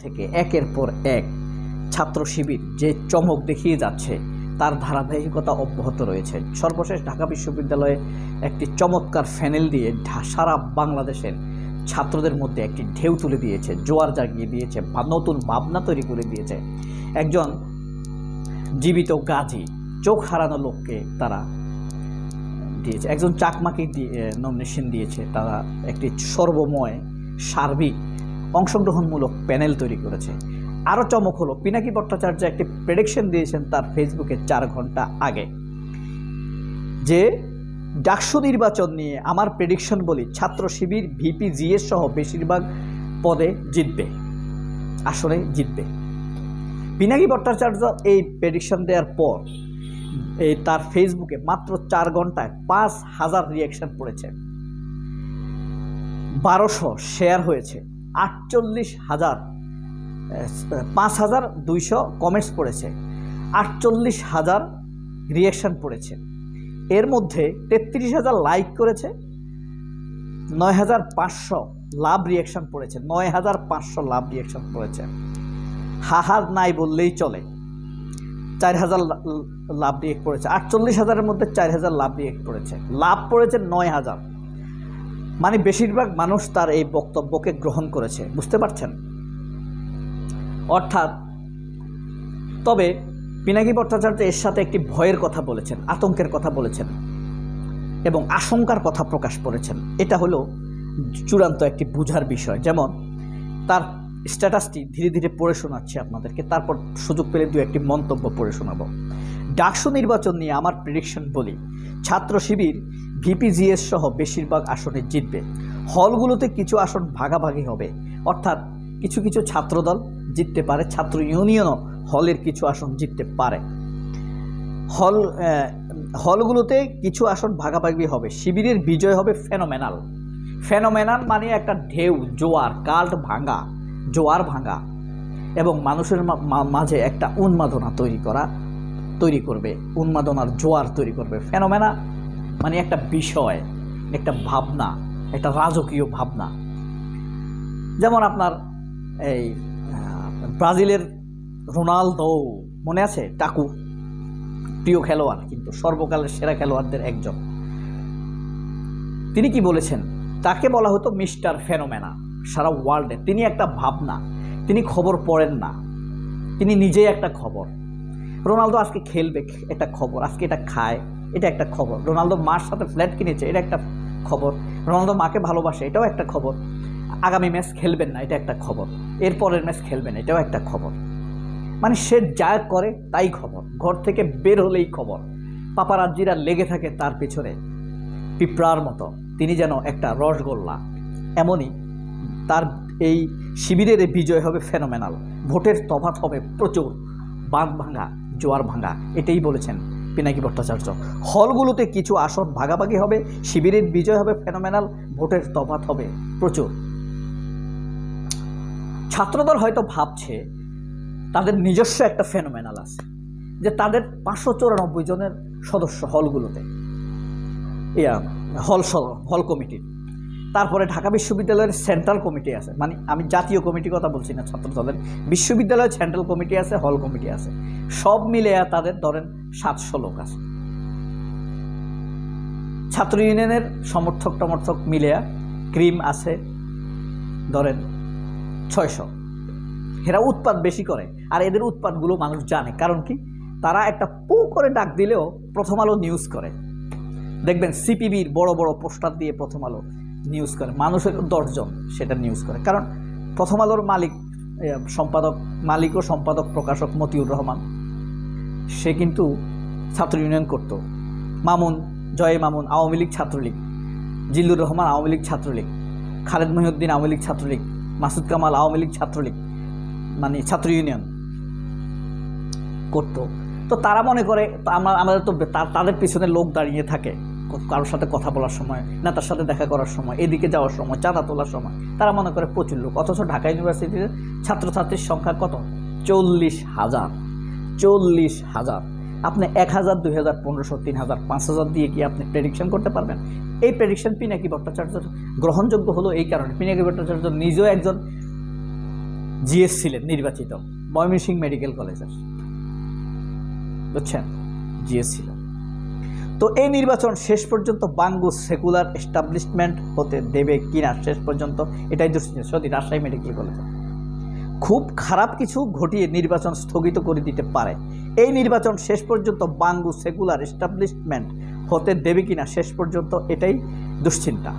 থেকে একের পর এক ছাত্র শিবির যে চমক দেখিয়ে যাচ্ছে তার ধারাবাহিকতা অব্যাহত রয়েছে। সর্বশেষ ঢাকা বিশ্ববিদ্যালয়ে একটি চমৎকার প্যানেল দিয়ে সারা বাংলাদেশের ছাত্রদের মধ্যে একটি ঢেউ তুলে দিয়েছে, জোয়ার জাগিয়ে দিয়েছে, নতুন ভাবনা তৈরি করে দিয়েছে। একজন জীবিত গাজী, চোখ হারানো লোককে তারা দিয়েছে, একজন চাকমাকে নমিনেশন দিয়েছে, তারা একটি সর্বময় সার্বিক অংশগ্রহণমূলক প্যানেল তৈরি করেছে। আরও চমক হলো, পিনাকি ভট্টাচার্য একটি প্রেডিকশন দিয়েছেন তার ফেসবুকে 4 ঘন্টা আগে, যে ডাকসু নির্বাচন নিয়ে আমার প্রেডিকশন বলি ছাত্র শিবির ভিপি জিএস সহ বেশিরভাগ পদে জিতবে, আসলে জিতবে। পিনাকি ভট্টাচার্য এই প্রেডিকশন দেওয়ার পর তার ফেসবুকে মাত্র 4 ঘন্টায় 5,000 রিয়াকশন পড়েছে, 1200 শেয়ার হয়েছে, 5,200 কমেন্টস পড়েছে, 48,000 রিয়াকশন পড়েছে। এর মধ্যে 33,000 লাইক করেছে, 9,500 লাভ রিয়াকশন পড়েছে, 9,500 লাভ রিয়াকশন পড়েছে। হাহার নাই বললেই চলে, 4,000 লাভ রিয়েক্ট পড়েছে। 48,000-এর মধ্যে 4,000 লাভ রিয়েক্ট পড়েছে, লাভ পড়েছে 9,000। মানে বেশিরভাগ মানুষ তার এই বক্তব্যকে গ্রহণ করেছে, বুঝতে পারছেন? অর্থাৎ তবে পিনাকি ভট্টাচার্য এর সাথে একটি ভয়ের কথা বলেছেন, আতঙ্কের কথা বলেছেন এবং আশঙ্কার কথা প্রকাশ করেছেন। এটা হলো চূড়ান্ত একটি বুঝার বিষয়। যেমন তার স্ট্যাটাসটি ধীরে ধীরে পড়ে শোনাচ্ছি আপনাদেরকে, তারপর সুযোগ পেলে 2-1টি মন্তব্য পড়ে শোনাবো। ডাকসু নির্বাচন নিয়ে আমার প্রেডিকশন বলি ছাত্র শিবির ভিপিজিএস সহ বেশিরভাগ আসনে জিতবে। হলগুলোতে কিছু আসন ভাগাভাগি হবে, অর্থাৎ কিছু কিছু ছাত্রদল জিততে পারে, ছাত্র ইউনিয়নও হলের কিছু আসন জিততে পারে। হলগুলোতে কিছু আসন ভাগাভাগি হবে। শিবিরের বিজয় হবে ফেনোমেনাল। ফেনোমেনাল মানে একটা ঢেউ, জোয়ার, কাল্ট ভাঙা, জোয়ার ভাঙা এবং মানুষের মাঝে একটা উন্মাদনা তৈরি করবে, উন্মাদনার জোয়ার তৈরি করবে। ফেনোমেনা মানে একটা বিষয়, একটা ভাবনা, একটা রাজকীয় ভাবনা। যেমন আপনার এই ব্রাজিলের রোনালদো মনে আছে? টাকু, প্রিয় খেলোয়াড়, কিন্তু সর্বকালের সেরা খেলোয়াড়দের একজন। তিনি কি বলেছেন? তাকে বলা হতো মিস্টার ফেনোমেনা সারা ওয়ার্ল্ডে। তিনি একটা ভাবনা, তিনি খবর পড়েন না, তিনি নিজেই একটা খবর। রোনালদো আজকে খেলবে, একটা খবর। আজকে এটা খায়, এটা একটা খবর। রোনালদো মার সাথে ফ্ল্যাট কিনেছে, এটা একটা খবর। রোনালদো মাকে ভালোবাসে, এটাও একটা খবর। আগামী ম্যাচ খেলবেন না, এটা একটা খবর। এরপরের ম্যাচ খেলবেন, এটাও একটা খবর। মানে সে যা করে তাই খবর, ঘর থেকে বের হলেই খবর। পাপারাজ্জিরা লেগে থাকে তার পিছনে পিঁপড়ার মতো, তিনি যেন একটা রসগোল্লা। এমনই তার এই শিবিরের বিজয় হবে ফেনোমেনাল, ভোটের তফাৎ হবে প্রচুর, বাঁধ ভাঙা, জোয়ার ভাঙা। এটাই বলেছেন পিনাকি ভট্টাচার্য। হলগুলোতে কিছু আসন ভাগাভাগি হবে, শিবিরের বিজয় হবে ফেনোমেনাল, ভোটের তফাৎ হবে প্রচুর। ছাত্রদল হয়তো ভাবছে তাদের নিজস্ব একটা ফেনোমেনাল আছে, যে তাদের 594 জনের সদস্য হলগুলোতে, হল কমিটির। তারপরে ঢাকা বিশ্ববিদ্যালয়ের সেন্ট্রাল কমিটি আছে, মানে আমি জাতীয় কমিটির কথা বলছি না, ছাত্রদলের বিশ্ববিদ্যালয়ের সেন্ট্রাল কমিটি আছে, হল কমিটি আছে। সব মিলে তাদের ধরেন 700 লোক আছে। ছাত্র ইউনিয়নের সমর্থক মিলে ক্রিম আছে ধরেন 600। এরা উৎপাত বেশি করে, আর এদের উৎপাতগুলো মানুষ জানে। কারণ কি? তারা একটা পু করে ডাক দিলেও প্রথম আলো নিউজ করে। দেখবেন সিপিবির বড় বড় পোস্টার দিয়ে প্রথম আলো নিউজ করে, মানুষের 10 জন সেটা নিউজ করে। কারণ প্রথম আলোর মালিক ও সম্পাদক প্রকাশক মতিউর রহমান, সে কিন্তু ছাত্র ইউনিয়ন করত। জয় মামুন আওয়ামী লীগ ছাত্রলীগ, জিল্লুর রহমান আওয়ামী লীগ ছাত্রলীগ, খালেদ মহিউদ্দিন আওয়ামী লীগ ছাত্রলীগ, মাসুদ কামাল আওয়ামী লীগ ছাত্রলীগ, মানে ছাত্র ইউনিয়ন করত। তো তারা মনে করে আমাদের তো তাদের পিছনে লোক দাঁড়িয়ে থাকে, কারোর সাথে কথা বলার সময়, নেতার সাথে দেখা করার সময়, এদিকে যাওয়ার সময়, চাঁদা তোলার সময় তারা মনে করে প্রচুর লোক। অথচ ঢাকা ইউনিভার্সিটির ছাত্রছাত্রীর সংখ্যা কত? 40,000। 40,000। আপনি 1,000, 2,000, 1,500, 3,000, 5,000 দিয়ে কি আপনি প্রেডিকশন করতে পারবেন? এই প্রেডিকশন পিনাকি ভট্টাচার্য গ্রহণযোগ্য হলো এই কারণে, পিনাকি ভট্টাচার্য নিজেও একজন জিএস ছিলেন নির্বাচিত ময়মনসিংহ মেডিকেল কলেজের, বুঝছেন, জিএস ছিল। তো এই নির্বাচন শেষ পর্যন্ত বাঙ্গু সেকুলার এস্টাবলিশমেন্ট হতে দেবে কিনা শেষ পর্যন্ত এটাই দুশ্চিন্তা। সত্যি রাজশাহী মেডিকেল কলেজে খুব খারাপ কিছু ঘটিয়ে নির্বাচন স্থগিত করে দিতে পারে। এই নির্বাচন শেষ পর্যন্ত বাঙ্গু সেকুলার এস্টাবলিশমেন্ট হতে দেবে কিনা শেষ পর্যন্ত এটাই দুশ্চিন্তা।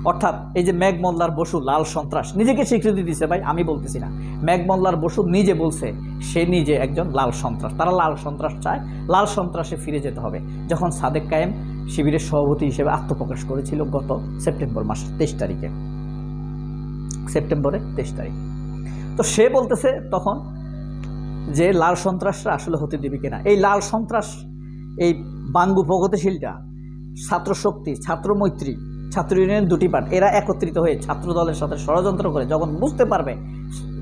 অর্থাৎ এই যে মেঘ মোল্লার বসু লাল সন্ত্রাস নিজেকে স্বীকৃতি দিচ্ছে, ভাই আমি বলতেছি না, মেঘ মোল্লার বসু নিজে বলছে সে নিজে একজন লাল সন্ত্রাস। তারা লাল সন্ত্রাস চায়, লাল সন্ত্রাসে ফিরে যেতে হবে। যখন সাদেক কায়েম শিবিরের সভাপতি হিসেবে আত্মপ্রকাশ করেছিল গত সেপ্টেম্বর মাসের 23 তারিখে, সেপ্টেম্বরের 23 তারিখ, তো সে বলতেছে তখন যে লাল সন্ত্রাসরা আসলে হতে দেবে কিনা। এই লাল সন্ত্রাস, এই বাঙ্গু প্রগতিশীলটা, ছাত্র শক্তি, ছাত্র মৈত্রী, ছাত্র ইউনিয়নের দুটি পার্ট, এরা একত্রিত হয়ে ছাত্র দলের সাথে ষড়যন্ত্র করে যখন বুঝতে পারবে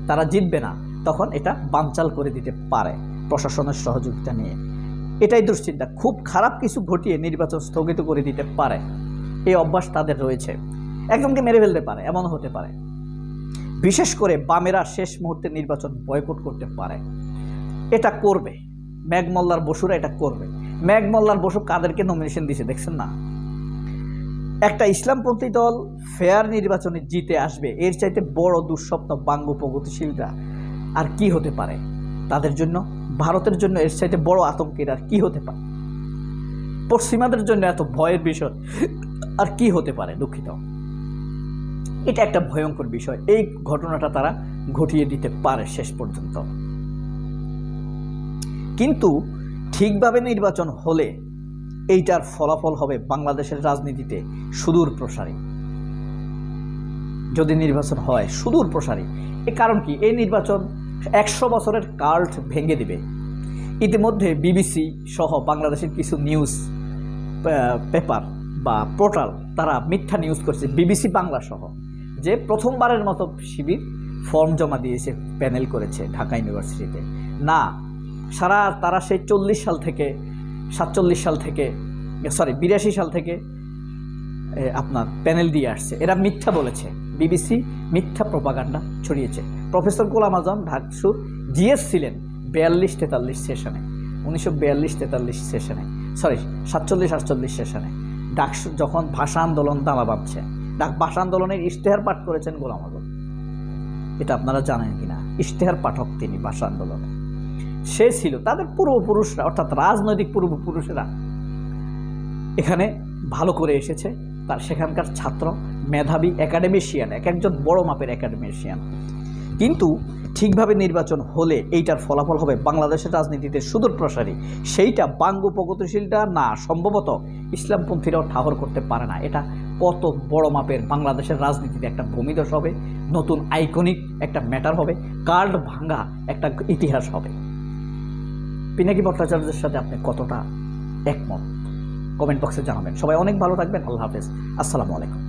তারা জিতবে না, তখন এটা বানচাল করে দিতে পারে প্রশাসনের সহযোগিতা নিয়ে। এটাই দুশ্চিন্তা। খুব খারাপ কিছু ঘটিয়ে নির্বাচন স্থগিত করে দিতে পারে, এই অভ্যাস তাদের রয়েছে। একজনকে মেরে ফেলতে পারে, এমন হতে পারে। বিশেষ করে বামেরা শেষ মুহূর্তে নির্বাচন বয়কট করতে পারে। এটা করবে মেঘ মোল্লার বসুরা, এটা করবে। মেঘ মোল্লার বসু কাদেরকে নমিনেশন দিয়েছে দেখছেন না? একটা ইসলামপন্থী দল ফেয়ার নির্বাচনে জিতে আসবে, এর চাইতে বড় দুঃস্বপ্ন বাঙ্গু প্রগতিশীলরা আর কি হতে পারে তাদের জন্য? ভারতের জন্য এর চাইতে বড় আতঙ্কের আর কি হতে পারে? পশ্চিমাদের জন্য এত ভয়ের বিষয় আর কি হতে পারে? দুঃখিত, এটা একটা ভয়ঙ্কর বিষয়। এই ঘটনাটা তারা ঘটিয়ে দিতে পারে শেষ পর্যন্ত। কিন্তু ঠিকভাবে নির্বাচন হলে এইটার ফলাফল হবে বাংলাদেশের রাজনীতিতে সুদূর প্রসারী। যদি নির্বাচন হয় সুদূর প্রসারী, এর কারণ কি? এই নির্বাচন 100 বছরের কাল্ট ভেঙে দিবে। ইতিমধ্যে বিবিসি সহ বাংলাদেশের কিছু নিউজ পেপার বা পোর্টাল তারা মিথ্যা নিউজ করছে, বিবিসি বাংলা সহ, যে প্রথমবারের মতো শিবির ফর্ম জমা দিয়েছে, প্যানেল করেছে ঢাকা ইউনিভার্সিটিতে। না, তারা সেই 40 সাল থেকে 47 সাল থেকে 82 সাল থেকে আপনার প্যানেল দিয়ে আসছে। এরা মিথ্যা বলেছে, বিবিসি মিথ্যা প্রপাগান্ডা ছড়িয়েছে। প্রফেসর গোলাম আজম ঢাকসুর জিএস ছিলেন 42-43 সেশনে, 1942-43 সেশনে, 47-48 সেশনে ডাকসু যখন ভাষা আন্দোলন দামা বাঁধছে, ভাষা আন্দোলনের ইশতেহার পাঠ করেছেন গোলাম আজম। এটা আপনারা জানেন কিনা? ইশতেহার পাঠক তিনি ভাষা আন্দোলনে। সে ছিল তাদের পূর্বপুরুষরা, অর্থাৎ রাজনৈতিক পূর্বপুরুষেরা এখানে ভালো করে এসেছে। তার সেখানকার ছাত্র মেধাবী একাডেমিশিয়ান, এক একজন বড় মাপের একাডেমিশিয়ান। কিন্তু ঠিকভাবে নির্বাচন হলে এইটার ফলাফল হবে বাংলাদেশের রাজনীতিতে সুদূর প্রসারী। সেইটা বাঙ্গু প্রগতিশীলটা না, সম্ভবত ইসলামপন্থীরাও ঠাহর করতে পারে না। এটা কত বড় মাপের বাংলাদেশের রাজনীতিতে একটা ভূমিধস হবে, নতুন আইকনিক একটা ম্যাটার হবে, কার্ড ভাঙা একটা ইতিহাস হবে। পিনাকি ভট্টাচার্যের সাথে আপনি কতটা একমত কমেন্ট বক্সে জানাবেন। সবাই অনেক ভালো থাকবেন। আল্লাহ হাফেজ, আসসালামু আলাইকুম।